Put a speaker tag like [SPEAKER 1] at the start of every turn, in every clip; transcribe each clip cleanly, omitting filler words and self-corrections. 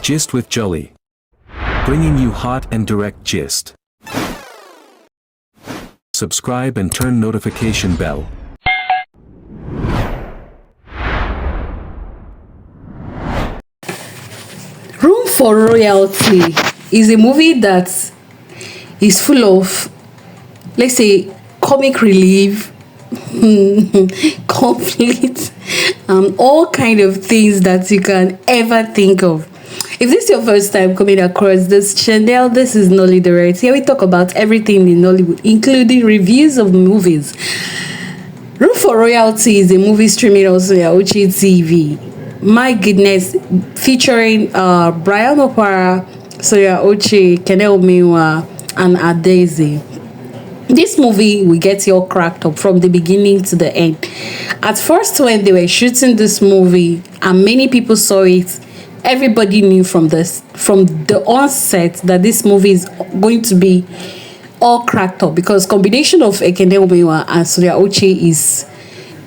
[SPEAKER 1] Gist with Jolly. Bringing you hot and direct gist. Subscribe and turn notification bell.
[SPEAKER 2] Room for Royalty is a movie that is full of, let's say, comic relief, conflict, all kind of things that you can ever think of. If this is your first time coming across this channel, this is Nolly Direct. Here we talk about everything in Nollywood, including reviews of movies. Room for Royalty is a movie streaming also on Ochi TV. My goodness, featuring Brian Okwara, Sonia Ochi, Kenel Miwa, and Adeze. This movie will get you all cracked up from the beginning to the end. At first, when they were shooting this movie, and many people saw it, everybody knew from the onset that this movie is going to be all cracked up, because combination of Ekene Omewa and Sonia Ochi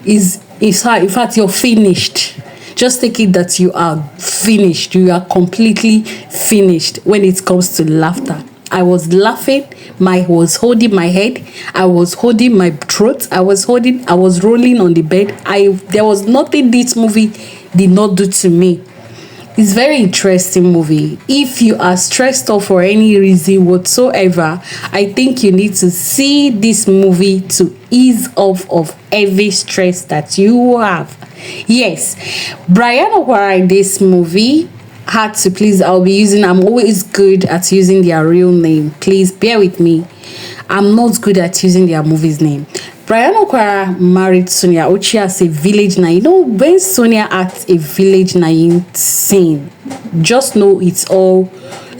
[SPEAKER 2] is hard. In fact, you're finished. Just take it that you are finished. You are completely finished when it comes to laughter. I was laughing. I was holding my head. I was holding my throat. I was rolling on the bed. There was nothing this movie did not do to me. It's very interesting movie. If you are stressed out for any reason whatsoever, I think you need to see this movie to ease off of every stress that you have. Yes, Brian Okwara in this movie had to, please, I'm always good at using their real name. Please bear with me. I'm not good at using their movie's name. Brian Okwara married Sonia Ochi as a village nine. You know, when Sonia acts a village nine scene, just know it's all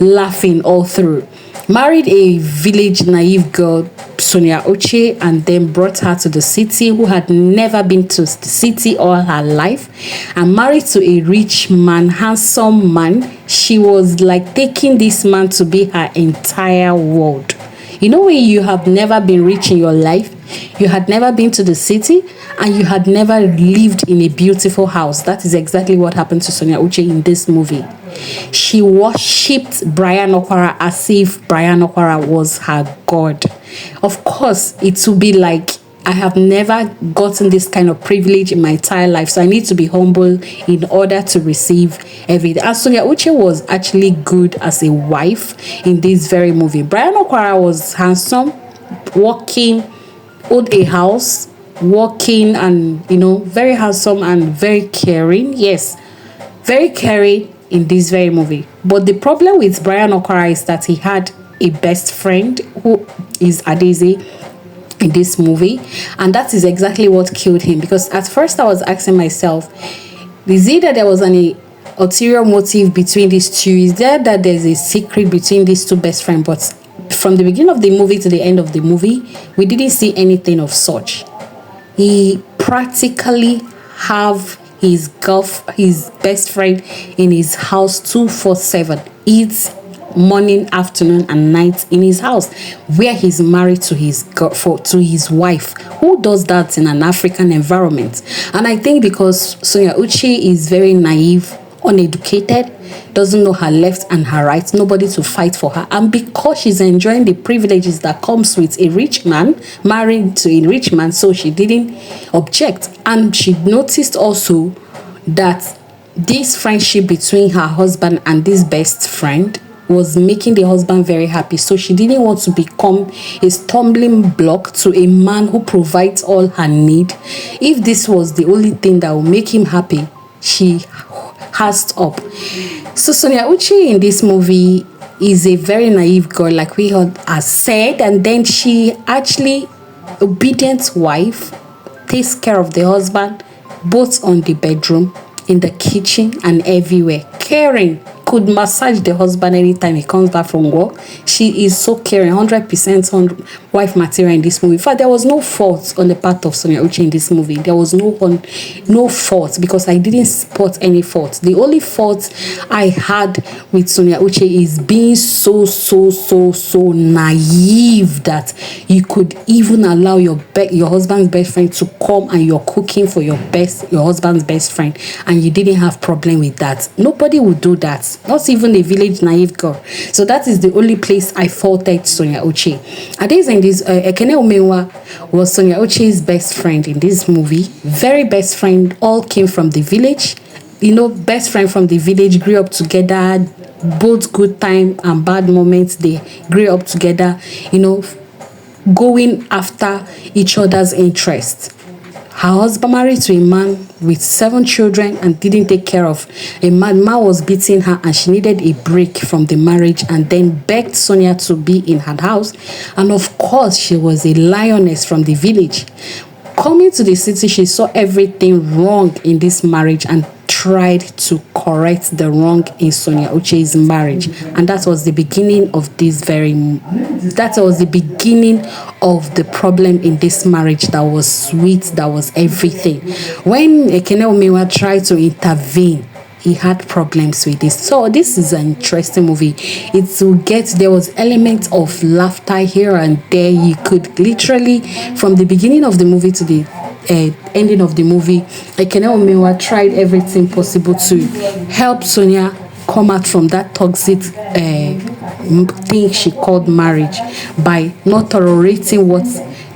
[SPEAKER 2] laughing all through. Married a village naive girl, Sonia Ochi, and then brought her to the city, who had never been to the city all her life, and married to a rich man, handsome man. She was like taking this man to be her entire world. You know, when you have never been rich in your life, you had never been to the city, and you had never lived in a beautiful house. That is exactly what happened to Sonia Ochi in this movie. She worshipped Brian Okwara as if Brian Okwara was her god. Of course, it will be like, I have never gotten this kind of privilege in my entire life, so I need to be humble in order to receive everything. And Sonia Ochi was actually good as a wife in this very movie. Brian Okwara was handsome, working, owned a house, working, and very handsome and very caring. Yes, very caring in this very movie. But the problem with Brian Okwara is that he had a best friend who is Adeze in this movie, and that is exactly what killed him. Because at first I was asking myself, is it that there was an ulterior motive between these two? Is there that there's a secret between these two best friends? But from the beginning of the movie to the end of the movie, we didn't see anything of such. He practically have his best friend in his house 24/7, eats morning, afternoon, and night in his house, where he's married to his wife. Who does that in an African environment? And I think because Sonia Ochi is very naive, uneducated, doesn't know her left and her right, nobody to fight for her, and because she's enjoying the privileges that comes with a rich man, married to a rich man, so she didn't object. And she noticed also that this friendship between her husband and this best friend was making the husband very happy, so she didn't want to become a stumbling block to a man who provides all her need. If this was the only thing that will make him happy, she has up. So Sonia Ochi in this movie is a very naive girl, like we had said, and then she actually obedient wife, takes care of the husband both on the bedroom, in the kitchen, and everywhere. Caring, could massage the husband anytime he comes back from work. She is so caring, 100% on wife material in this movie. In fact, there was no fault on the part of Sonia Ochi in this movie. There was no fault, because I didn't spot any fault. The only fault I had with Sonia Ochi is being so naive that you could even allow your husband's best friend to come and you're cooking for your husband's best friend, and you didn't have problem with that. Nobody would do that. not even a village naive girl. So that is the only place I faulted Sonia Uche. At this end, Ekene Omenwa was Sonia Uche's best friend in this movie. Very best friend, all came from the village. You know, best friend from the village, grew up together, both good time and bad moments. They grew up together, you know, going after each other's interests. Her husband married to a man with 7 children and didn't take care of. A man was beating her and she needed a break from the marriage, and then begged Sonia to be in her house. And of course, she was a lioness from the village. Coming to the city, she saw everything wrong in this marriage and tried to correct the wrong in Sonia Uche's marriage. And that was the beginning of the beginning of the problem in this marriage that was sweet, that was everything. When Ekene Omenwa tried to intervene, he had problems with this. So this is an interesting movie. There was elements of laughter here and there. You could literally, from the beginning of the movie to the ending of the movie, Ekene Omenwa tried everything possible to help Sonia come out from that toxic thing she called marriage by not tolerating what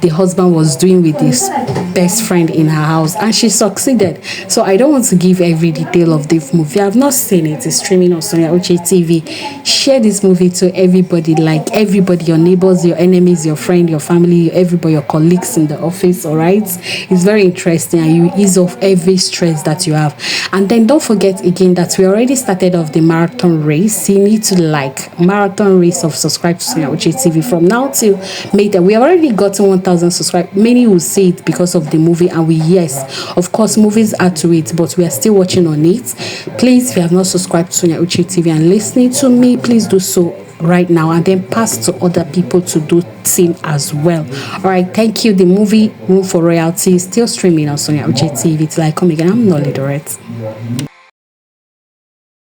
[SPEAKER 2] the husband was doing with his best friend in her house, and she succeeded. So I don't want to give every detail of this movie. I've not seen it. It's streaming on Sonia Uche TV. Share this movie to everybody, like everybody, your neighbors, your enemies, your friend, your family, everybody, your colleagues in the office. All right, it's very interesting and you ease off every stress that you have. And then don't forget again that we already started off the marathon race. You need to like marathon race of subscribe to Sonia Uche TV from now till May. We have already gotten 1,000 subscribers. Many will say it because of the movie, and yes, of course, movies add to it, but we are still working on it. Please, if you have not subscribed to Sonia Uche TV and listening to me, please do so right now, and then pass to other people to do same as well. All right, thank you. The movie Room for Royalty is still streaming on Sonia Uche TV. Till I come again, I'm Nolly Dorette.